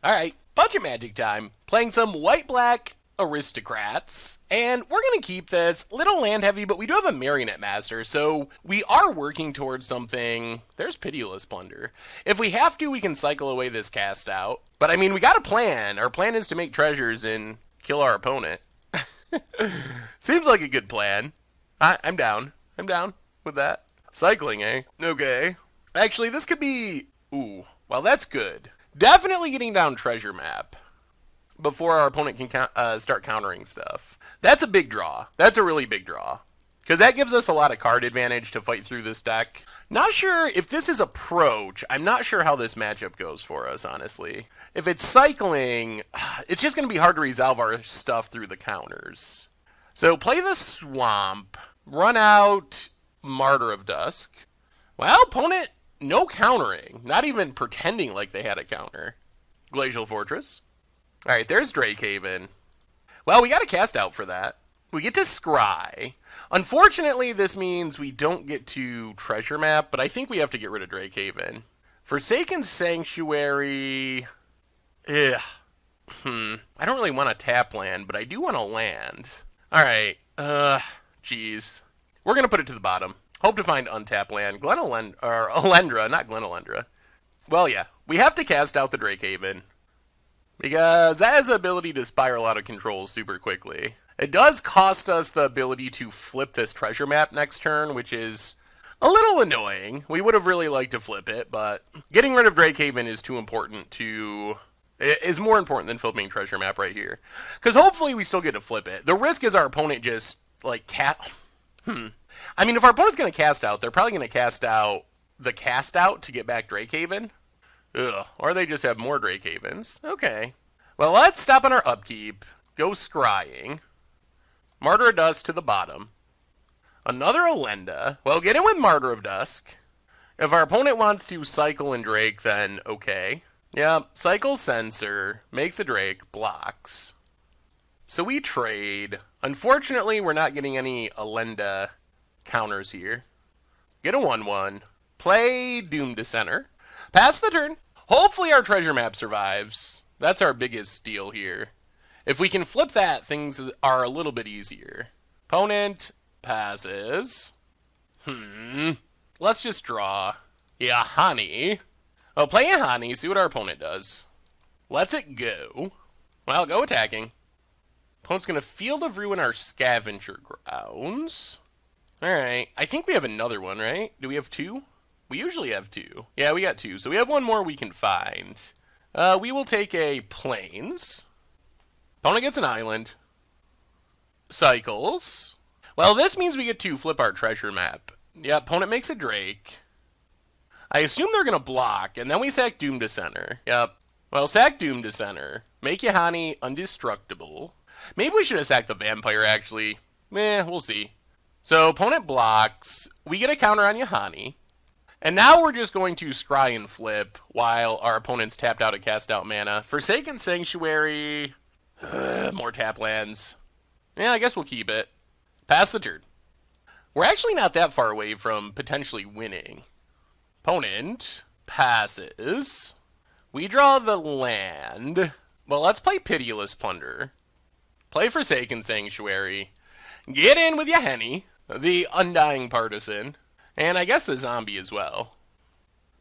Alright, budget magic time. Playing some white-black Aristocrats. And we're going to keep this little land heavy, but we do have a Marionette Master, so we are working towards something. There's Pitiless Plunder. If we have to, we can cycle away this cast out. But I mean, we got a plan. Our plan is to make treasures and kill our opponent. Seems like a good plan. I'm down. I'm down with that. Cycling, eh? Okay. Actually, this could be... Ooh, well, that's good. Definitely getting down treasure map before our opponent can start countering stuff. That's a big draw. That's a really big draw. Because that gives us a lot of card advantage to fight through this deck. Not sure if this is approach. I'm not sure how this matchup goes for us, honestly. If it's cycling, it's just going to be hard to resolve our stuff through the counters. So play the Swamp. Run out Martyr of Dusk. Well, opponent, no countering. Not even pretending like they had a counter. Glacial Fortress. Alright, there's Drakehaven. Well, we got a cast out for that. We get to Scry. Unfortunately, this means we don't get to Treasure Map, but I think we have to get rid of Drakehaven. Forsaken Sanctuary... Ugh. I don't really want a tap land, but I do want to land. Alright, jeez. We're going to put it to the bottom. Hope to find untap land. Alendra, not Glenalendra. Well, yeah, we have to cast out the Drakehaven. Because that has the ability to spiral out of control super quickly. It does cost us the ability to flip this treasure map next turn, which is a little annoying. We would have really liked to flip it, but getting rid of Drakehaven is too important to... is more important than flipping treasure map right here. Because hopefully we still get to flip it. The risk is our opponent just, like, I mean, if our opponent's going to cast out, they're probably going to cast out the cast out to get back Drakehaven. Ugh. Or they just have more Drakehavens. Okay. Well, let's stop on our upkeep. Go scrying. Martyr of Dusk to the bottom. Another Alenda. Well, get in with Martyr of Dusk. If our opponent wants to cycle and Drake, then okay. Yeah, cycle Censor, makes a Drake, blocks. So we trade. Unfortunately, we're not getting any Alenda counters here. Get a 1-1. Play Doom Dissenter. Pass the turn. Hopefully our treasure map survives. That's our biggest deal here. If we can flip that, things are a little bit easier. Opponent passes. Let's just draw. Yahani. Well, play Yahani, see what our opponent does. Lets it go. Well, go attacking. Opponent's going to Field of Ruin our Scavenger Grounds. Alright, I think we have another one, right? Do we have two? We usually have two. Yeah, we got two. So we have one more we can find. We will take a Plains. Opponent gets an island. Cycles. Well, this means we get to flip our treasure map. Yeah, opponent makes a Drake. I assume they're going to block, and then we sack Doom Dissenter. Yep. Well, sack Doom Dissenter. Make Yahani undestructible. Maybe we should have sacked the Vampire, actually. We'll see. So, opponent blocks. We get a counter on Yahani. And now we're just going to scry and flip while our opponent's tapped out a cast out mana. Forsaken Sanctuary. More tap lands. Yeah, I guess we'll keep it. Pass the turn. We're actually not that far away from potentially winning. Opponent passes. We draw the land. Well, let's play Pitiless Plunder. Play Forsaken Sanctuary. Get in with Yahani, the Undying Partisan. And I guess the zombie as well.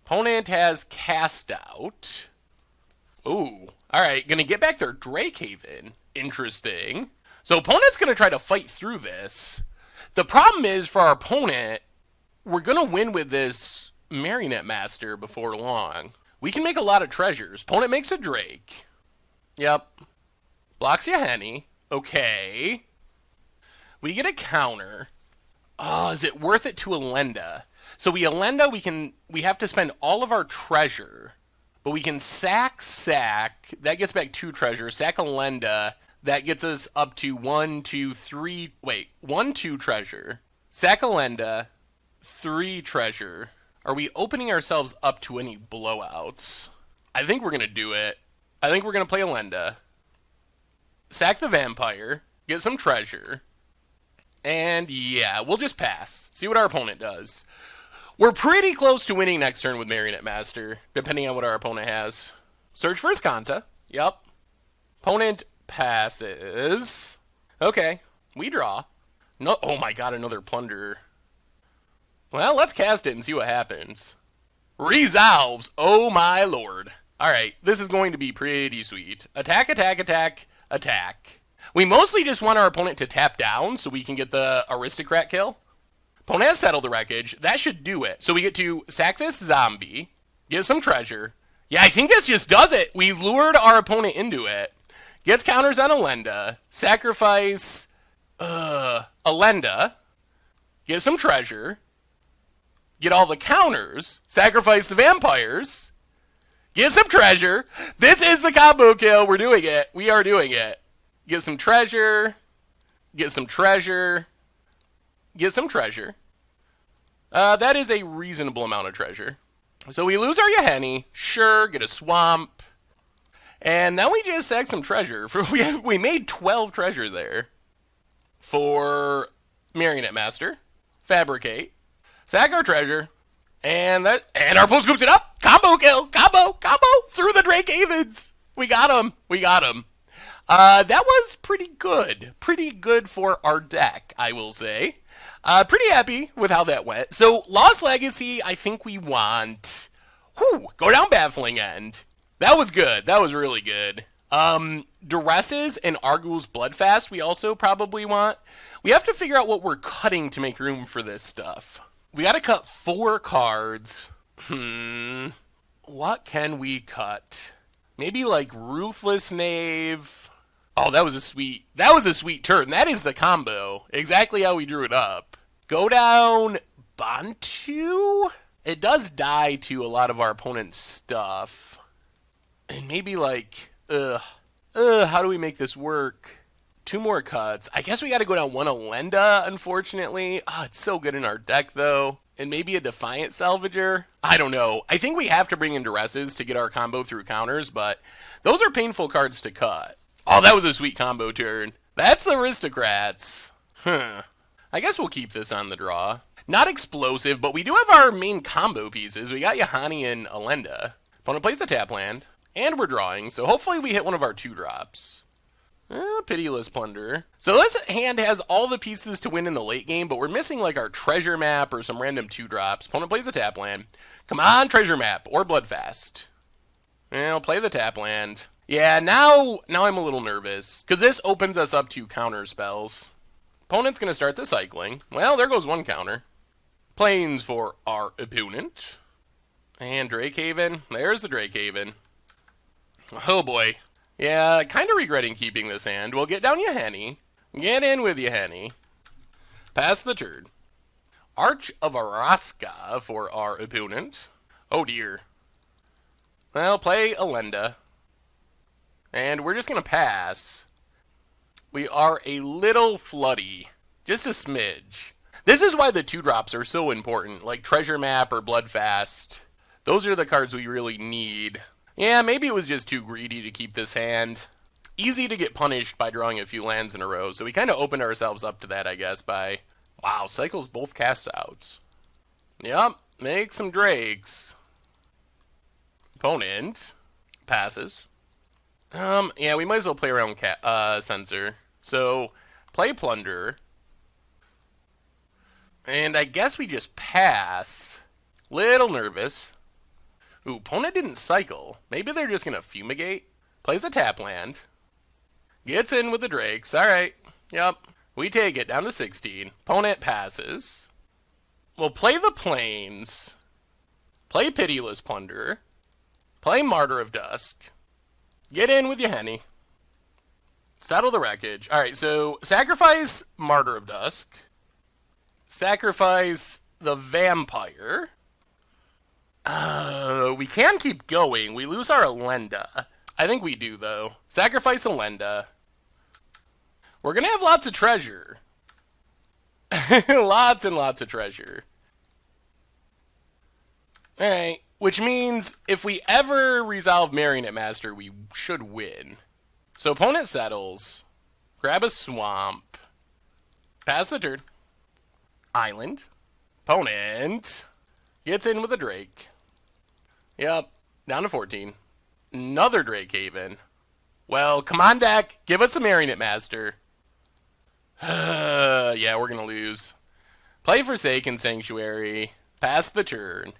Opponent has cast out. Ooh. Alright, gonna get back their Drakehaven. Interesting. So opponent's gonna try to fight through this. The problem is, for our opponent, we're gonna win with this Marionette Master before long. We can make a lot of treasures. Opponent makes a Drake. Yep. Blocks Yahani. Okay. We get a counter. Oh, is it worth it to Alenda? So we Alenda, we have to spend all of our treasure, but we can sack. That gets back 2 treasure. Sack Alenda. That gets us up to 1, 2, 3. Wait, 1, 2 treasure. Sack Alenda. 3 treasure. Are we opening ourselves up to any blowouts? I think we're gonna do it. I think we're gonna play Alenda. Sack the Vampire. Get some treasure. And yeah, we'll just pass. See what our opponent does. We're pretty close to winning next turn with Marionette Master, depending on what our opponent has. Search for Escanta. Yep. Opponent passes. Okay. We draw. No. Oh my god, another plunder. Well, let's cast it and see what happens. Resolves. Oh my lord. Alright, this is going to be pretty sweet. Attack, attack, attack, attack. We mostly just want our opponent to tap down so we can get the Aristocrat kill. Opponent has settled the wreckage. That should do it. So we get to sack this zombie, get some treasure. Yeah, I think this just does it. We lured our opponent into it. Gets counters on Alenda. Sacrifice Alenda. Get some treasure. Get all the counters. Sacrifice the vampires. Get some treasure. This is the combo kill. We're doing it. We are doing it. Get some treasure. Get some treasure. Get some treasure. That is a reasonable amount of treasure. So we lose our Yaheni. Sure, get a swamp. And now we just sack some treasure. We made 12 treasure there. For Marionette Master. Fabricate. Sack our treasure. And our opponent scoops it up. Combo kill. Combo. Through the Drake Havens. We got him. That was pretty good. Pretty good for our deck, I will say. Pretty happy with how that went. So, Lost Legacy, I think we want... go down Baffling End. That was good. That was really good. Duresses and Arguel's Bloodfast we also probably want. We have to figure out what we're cutting to make room for this stuff. We gotta cut 4 cards. What can we cut? Maybe like Ruthless Knave. Oh, that was a sweet turn. That is the combo. Exactly how we drew it up. Go down Bantu? It does die to a lot of our opponent's stuff. And maybe like, how do we make this work? 2 more cuts. I guess we gotta go down 1 Alenda, unfortunately. It's so good in our deck, though. And maybe a Defiant Salvager? I don't know. I think we have to bring in Duresses to get our combo through counters, but those are painful cards to cut. Oh, that was a sweet combo turn. That's the Aristocrats. I guess we'll keep this on the draw. Not explosive, but we do have our main combo pieces. We got Yahani and Alenda. Opponent plays a tap land, and we're drawing, so hopefully we hit one of our 2-drops. Pitiless Plunder. So this hand has all the pieces to win in the late game, but we're missing like our treasure map or some random 2-drops. Opponent plays a tap land. Come on, treasure map or Bloodfast. I'll play the tap land. Yeah, now I'm a little nervous, because this opens us up to counter spells. Opponent's going to start the cycling. Well, there goes 1 counter. Plains for our opponent. And Drakehaven. There's the Drakehaven. Oh boy. Yeah, kind of regretting keeping this hand. We'll get down Yaheni. Get in with Yaheni. Pass the turn. Arch of Araska for our opponent. Oh dear. Well, play Alenda. And we're just going to pass. We are a little floody. Just a smidge. This is why the 2-drops are so important. Like Treasure Map or Bloodfast. Those are the cards we really need. Yeah, maybe it was just too greedy to keep this hand. Easy to get punished by drawing a few lands in a row. So we kind of opened ourselves up to that, I guess, by... Wow, cycles both cast outs. Yep, make some Drakes. Opponent passes. Yeah, we might as well play around Censor. So, play Plunder. And I guess we just pass. Little nervous. Ooh, opponent didn't cycle. Maybe they're just going to fumigate. Plays a tap land. Gets in with the Drakes. Alright. Yep. We take it down to 16. Opponent passes. We'll play the Plains. Play Pitiless Plunder. Play Martyr of Dusk. Get in with Yaheni. Settle the wreckage. Alright, so sacrifice Martyr of Dusk. Sacrifice the Vampire. We can keep going. We lose our Alenda. I think we do, though. Sacrifice Alenda. We're going to have lots of treasure. Lots and lots of treasure. Alright. Which means if we ever resolve Marionette Master, we should win. So opponent settles. Grab a swamp. Pass the turn. Island. Opponent gets in with a Drake. Yep. Down to 14. Another Drakehaven. Well, come on, deck. Give us a Marionette Master. Yeah, we're going to lose. Play Forsaken Sanctuary. Pass the turn.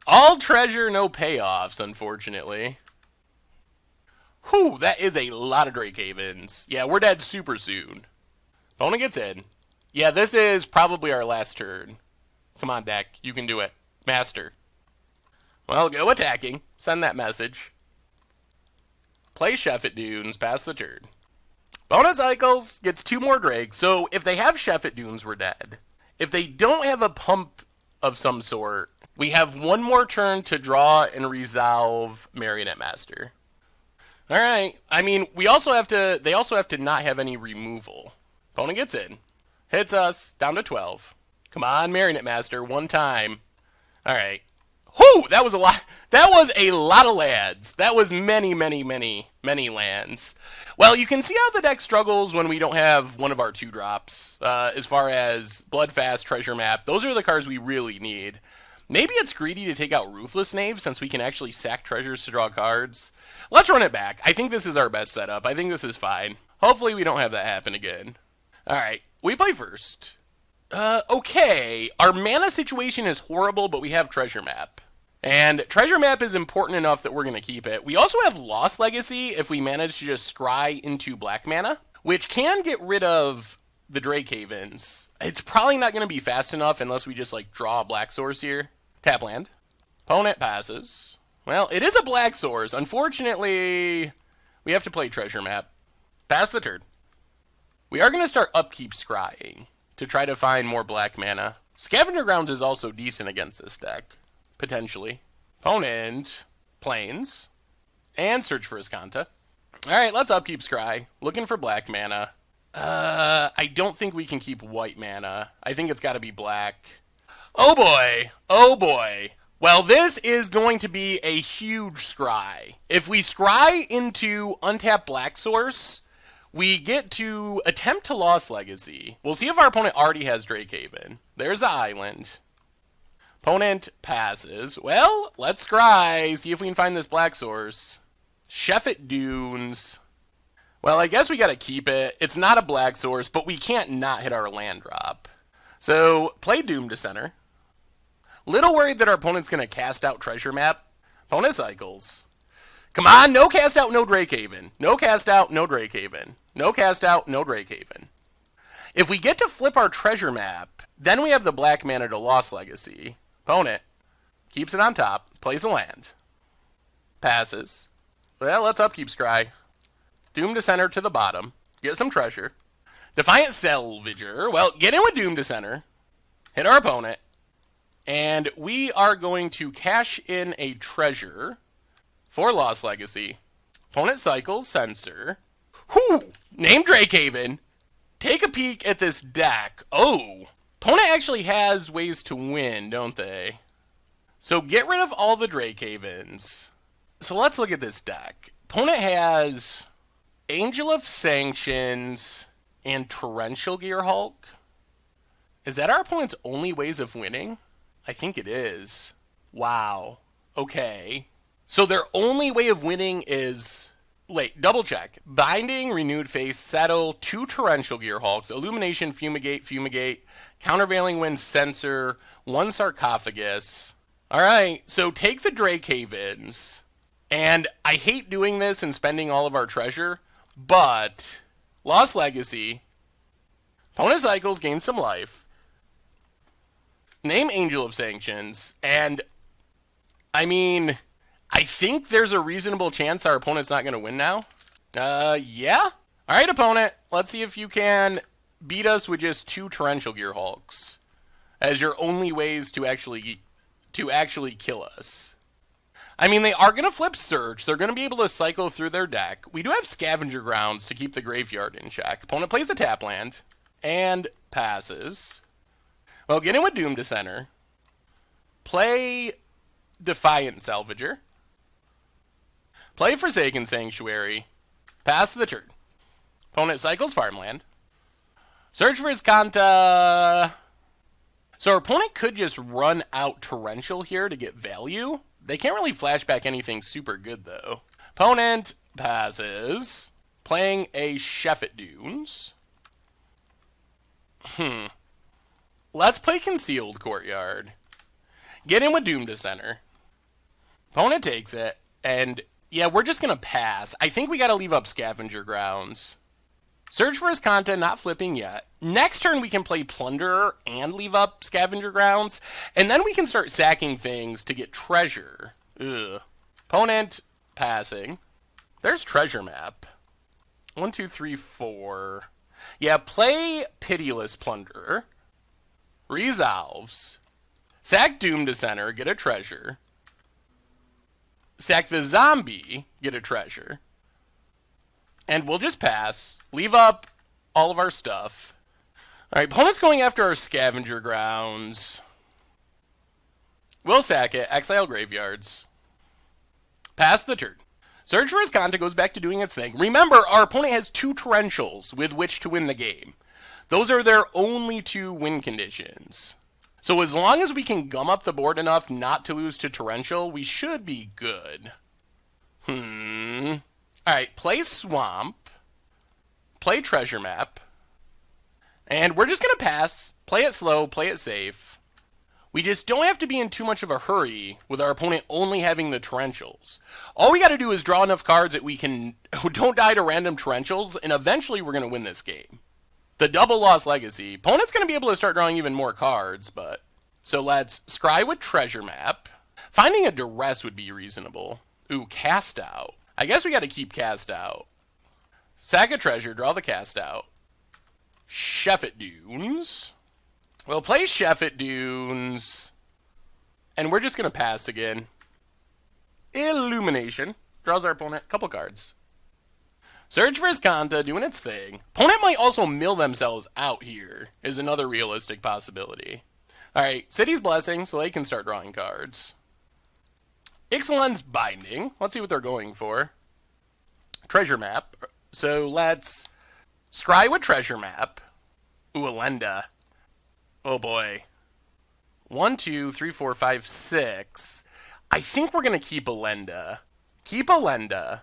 All treasure, no payoffs, unfortunately. Whew, that is a lot of Drakehavens. Yeah, we're dead super soon. Opponent gets in. Yeah, this is probably our last turn. Come on, deck. You can do it. Master. Well, go attacking. Send that message. Play Sheffet Dunes. Pass the turn. Bonus Cycles gets 2 more Drakes, so if they have Sheffet Dunes, we're dead. If they don't have a pump of some sort, we have 1 more turn to draw and resolve Marionette Master. Alright, I mean, they also have to not have any removal. Opponent gets in. Hits us, down to 12. Come on, Marionette Master, 1 time. Alright. Whew, that was a lot. That was a lot of lands. That was many, many, many, many lands. Well, you can see how the deck struggles when we don't have one of our 2-drops. As far as Bloodfast, Treasure Map, those are the cards we really need. Maybe it's greedy to take out Ruthless Knave since we can actually sack treasures to draw cards. Let's run it back. I think this is our best setup. I think this is fine. Hopefully we don't have that happen again. Alright, we play first. Okay. Our mana situation is horrible, but we have Treasure Map. And Treasure Map is important enough that we're going to keep it. We also have Lost Legacy if we manage to just scry into black mana, which can get rid of the Drakehavens. It's probably not going to be fast enough unless we just, like, draw a black source here. Tap land. Opponent passes. Well, it is a black source. Unfortunately, we have to play Treasure Map. Pass the turn. We are going to start upkeep scrying to try to find more black mana. Scavenger Grounds is also decent against this deck, potentially. Opponent plains and search for Iskanta. Alright, let's upkeep scry. Looking for black mana. I don't think we can keep white mana. I think it's got to be black. Oh boy! Oh boy! Well, this is going to be a huge scry. If we scry into untapped black source, we get to attempt to Lost Legacy. We'll see if our opponent already has Drakehaven. There's the island. Opponent passes. Well, let's scry. See if we can find this black source. Sheffet Dunes. Well, I guess we gotta keep it. It's not a black source, but we can't not hit our land drop. So, play Doom to center. Little worried that our opponent's gonna cast out Treasure Map. Opponent cycles. Come on, no cast out, no Drakehaven. No cast out, no Drakehaven. No cast out, no Drakehaven. If we get to flip our Treasure Map, then we have the black mana to Lost Legacy. Opponent keeps it on top, plays a land. Passes. Well, let's upkeep scry. Doom to center to the bottom. Get some treasure. Defiant Salvager. Well, get in with Doom to center. Hit our opponent. And we are going to cash in a treasure for Lost Legacy. Opponent cycles, Censor. Whew! Name Drakehaven. Take a peek at this deck. Oh! Opponent actually has ways to win, don't they? So get rid of all the Drakehavens. So let's look at this deck. Opponent has Angel of Sanctions and Torrential Gearhulk. Is that our opponent's only ways of winning? I think it is. Wow. Okay. So their only way of winning is... Wait, double check. Binding, Renewed Face, Settle, 2 Torrential Gearhulks, Illumination, Fumigate, Countervailing Wind, Censor, 1 Sarcophagus. Alright, so take the Drakehavens. And I hate doing this and spending all of our treasure, but Lost Legacy. Opponent cycles, gain some life. Name Angel of Sanctions, and I mean, I think there's a reasonable chance our opponent's not going to win now. Yeah. All right, opponent. Let's see if you can beat us with just 2 Torrential Gearhulks as your only ways to actually kill us. I mean, they are going to flip Search. They're going to be able to cycle through their deck. We do have Scavenger Grounds to keep the graveyard in check. Opponent plays a tap land and passes. Well, get in with Doom to center. Play Defiant Salvager. Play Forsaken Sanctuary. Pass the turn. Opponent cycles farmland. Search for Iskanta. So our opponent could just run out Torrential here to get value. They can't really flashback anything super good, though. Opponent passes. Playing a Chef at Dunes. Let's play Concealed Courtyard. Get in with Doom to center. Opponent takes it. And yeah, we're just going to pass. I think we got to leave up Scavenger Grounds. Search for his content, not flipping yet. Next turn, we can play Plunderer and leave up Scavenger Grounds. And then we can start sacking things to get treasure. Ugh. Opponent passing. There's Treasure Map. 1, 2, 3, 4. Yeah, play Pitiless Plunderer. Resolves. Sack Doom to center, get a treasure. Sack the zombie, get a treasure. And we'll just pass. Leave up all of our stuff. Alright, opponent's going after our Scavenger Grounds. We'll sack it. Exile Graveyards. Pass the turn. Search for his content goes back to doing its thing. Remember, our opponent has 2 torrentials with which to win the game. Those are their only 2 win conditions. So as long as we can gum up the board enough not to lose to torrential, we should be good. Alright, play Swamp. Play Treasure Map. And we're just going to pass. Play it slow, play it safe. We just don't have to be in too much of a hurry with our opponent only having the torrentials. All we got to do is draw enough cards that we can don't die to random torrentials, and eventually we're going to win this game. The double Lost Legacy. Opponent's going to be able to start drawing even more cards, but... So let's scry with Treasure Map. Finding a Duress would be reasonable. Ooh, Cast Out. I guess we got to keep Cast Out. Sack a treasure, draw the Cast Out. Chef at Dunes. We'll play Chef at Dunes. And we're just going to pass again. Illumination. Draws our opponent a couple cards. Search for his Kanta, doing its thing. Opponent might also mill themselves out here, is another realistic possibility. Alright, City's Blessing, so they can start drawing cards. Ixalan's Binding. Let's see what they're going for. Treasure Map. So let's scry with Treasure Map. Ooh, Alenda. Oh boy. 1, 2, 3, 4, 5, 6. I think we're going to keep Alenda. Keep Alenda.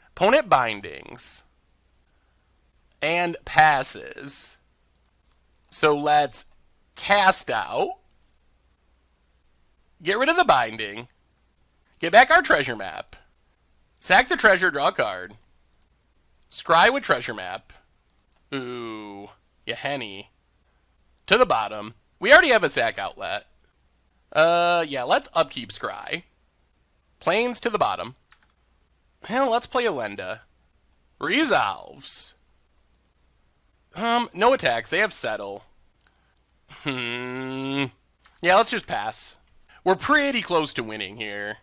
Opponent Bindings. And passes. So let's Cast Out. Get rid of the Binding. Get back our Treasure Map. Sack the treasure, draw a card. Scry with Treasure Map. Ooh. Yahenny. To the bottom. We already have a sack outlet. Yeah, let's upkeep Scry. Plains to the bottom. Well, let's play Alenda. Resolves. No attacks. They have Settle. Yeah, let's just pass. We're pretty close to winning here.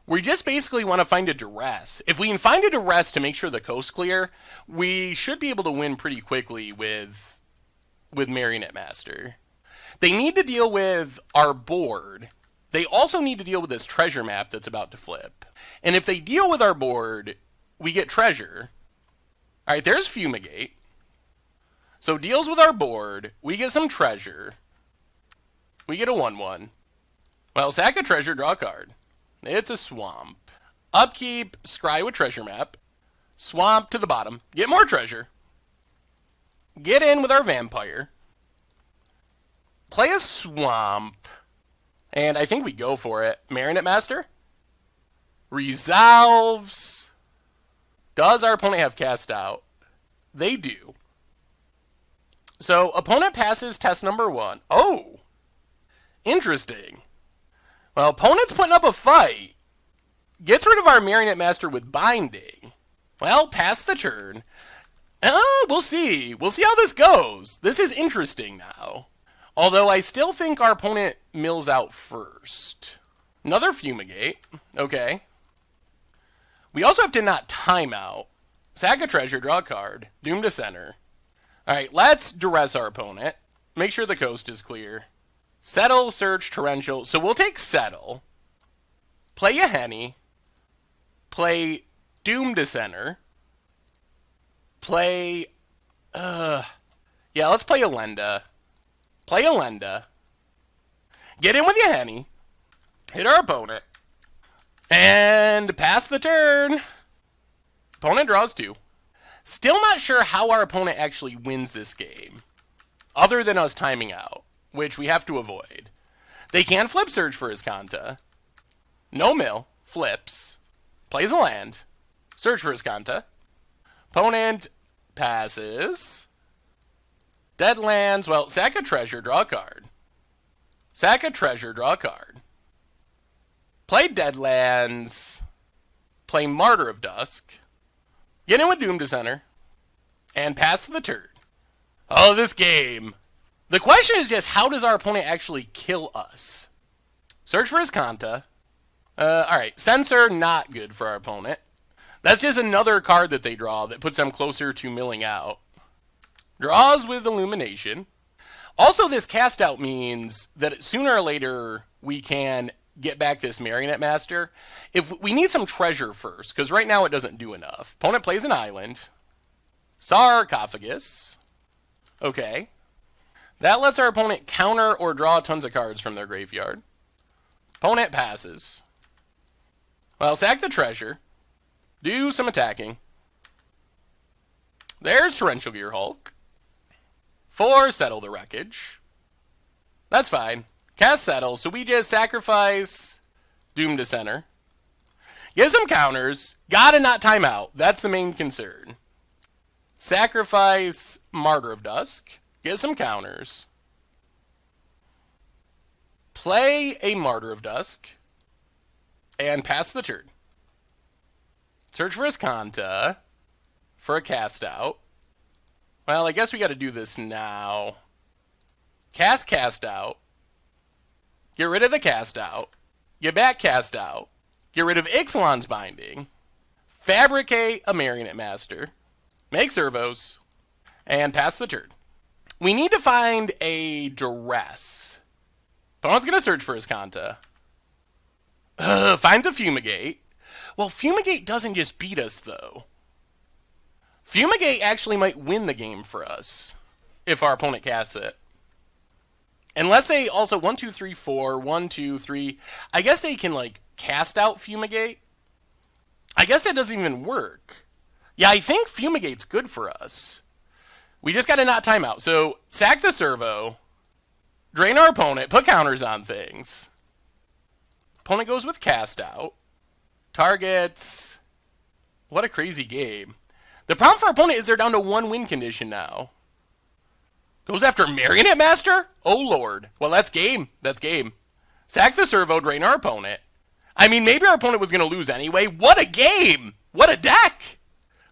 We just basically want to find a Duress. If we can find a Duress to make sure the coast's clear, we should be able to win pretty quickly with Marionette Master. They need to deal with our board. They also need to deal with this treasure map that's about to flip. And if they deal with our board, we get treasure. Alright, there's Fumigate. So deals with our board, we get some treasure. We get a 1/1. Well, sack a treasure, draw a card. It's a swamp. Upkeep, scry with Treasure Map. Swamp to the bottom. Get more treasure. Get in with our vampire. Play a swamp. And I think we go for it. Marionette Master. Resolves. Does our opponent have Cast Out? They do. So, opponent passes test number 1. Oh! Interesting. Well, opponent's putting up a fight. Gets rid of our Marionette Master with Binding. Well, pass the turn. We'll see. We'll see how this goes. This is interesting now. Although I still think our opponent mills out first. Another Fumigate. Okay. We also have to not time out. Sack a treasure, draw a card. Doom to center. Alright, let's duress our opponent. Make sure the coast is clear. Settle, search, torrential. So we'll take Settle. Play Yahenny. Play Doom to center. Play... Yeah, let's play Alenda. Play Alenda. Get in with Yahenny. Hit our opponent. And pass the turn. Opponent draws 2. Still not sure how our opponent actually wins this game, other than us timing out, which we have to avoid. They can flip Search for Iskanta. No mill. Flips. Plays a land. Search for Iskanta. Opponent passes. Dead lands. Well, sack a treasure, draw a card. Sack a treasure, draw a card. Play dead lands. Play Martyr of Dusk. Get in with Doom Descender. And pass the turn. Oh, this game. The question is just, how does our opponent actually kill us? Search for Iskanta. Alright, Censor, not good for our opponent. That's just another card that they draw that puts them closer to milling out. Draws with Illumination. Also, this cast out means that sooner or later we can get back this Marionette Master. If we need some treasure first, because right now it doesn't do enough. Opponent plays an island. Sarcophagus. Okay. That lets our opponent counter or draw tons of cards from their graveyard. Opponent passes. Well, sack the treasure. Do some attacking. There's Torrential Gear Hulk. 4, settle the wreckage. That's fine. Cast settle, so we just sacrifice Doom Descender. Get some counters. Gotta not time out. That's the main concern. Sacrifice Martyr of Dusk. Get some counters. Play a Martyr of Dusk. And pass the turn. Search for Iskanta. For a cast out. Well, I guess we gotta do this now. Cast out. Get rid of the cast out. Get back cast out. Get rid of Ixalan's Binding. Fabricate a Marionette Master. Make servos. And pass the turn. We need to find a duress. Opponent's going to search for Iskanta. Finds a Fumigate. Well, Fumigate doesn't just beat us, though. Fumigate actually might win the game for us if our opponent casts it. Unless they also 1, 2, 3, 4, 1, 2, 3. I guess they can like cast out Fumigate. I guess that doesn't even work. Yeah, I think Fumigate's good for us. We just got to not time out. So sack the servo, drain our opponent, put counters on things. Opponent goes with cast out. Targets. What a crazy game. The problem for our opponent is they're down to 1 win condition now. Goes after Marionette Master? Oh, Lord. Well, that's game. That's game. Sack the servo, drain our opponent. I mean, maybe our opponent was going to lose anyway. What a game! What a deck!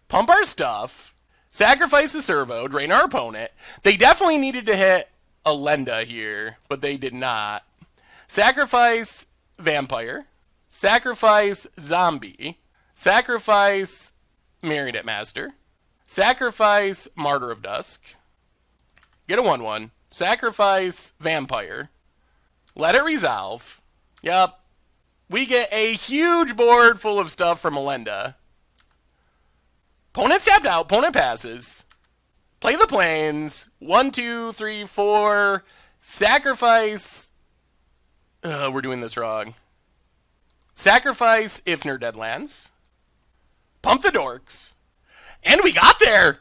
Pump our stuff. Sacrifice the servo, drain our opponent. They definitely needed to hit a Lenda here, but they did not. Sacrifice Vampire. Sacrifice Zombie. Sacrifice Marionette Master. Sacrifice Martyr of Dusk. Get a 1/1. Sacrifice Vampire. Let it resolve. Yup. We get a huge board full of stuff from Elenda. Opponent's tapped out. Opponent passes. Play the plains. 1, 2, 3, 4. Sacrifice. We're doing this wrong. Sacrifice Ifnir Deadlands. Pump the Dorks. And we got there!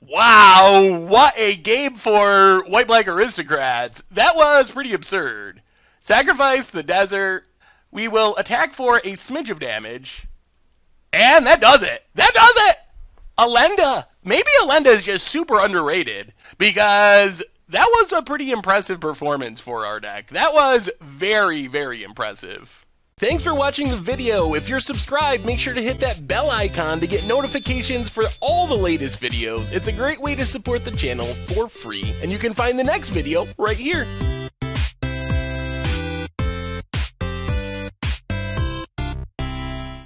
Wow, what a game for White-Black Aristocrats. That was pretty absurd. Sacrifice the desert. We will attack for a smidge of damage. And that does it. That does it! Elenda. Maybe Elenda is just super underrated because that was a pretty impressive performance for our deck. That was very, very impressive. Thanks for watching the video. If you're subscribed, make sure to hit that bell icon to get notifications for all the latest videos. It's a great way to support the channel for free, and you can find the next video right here.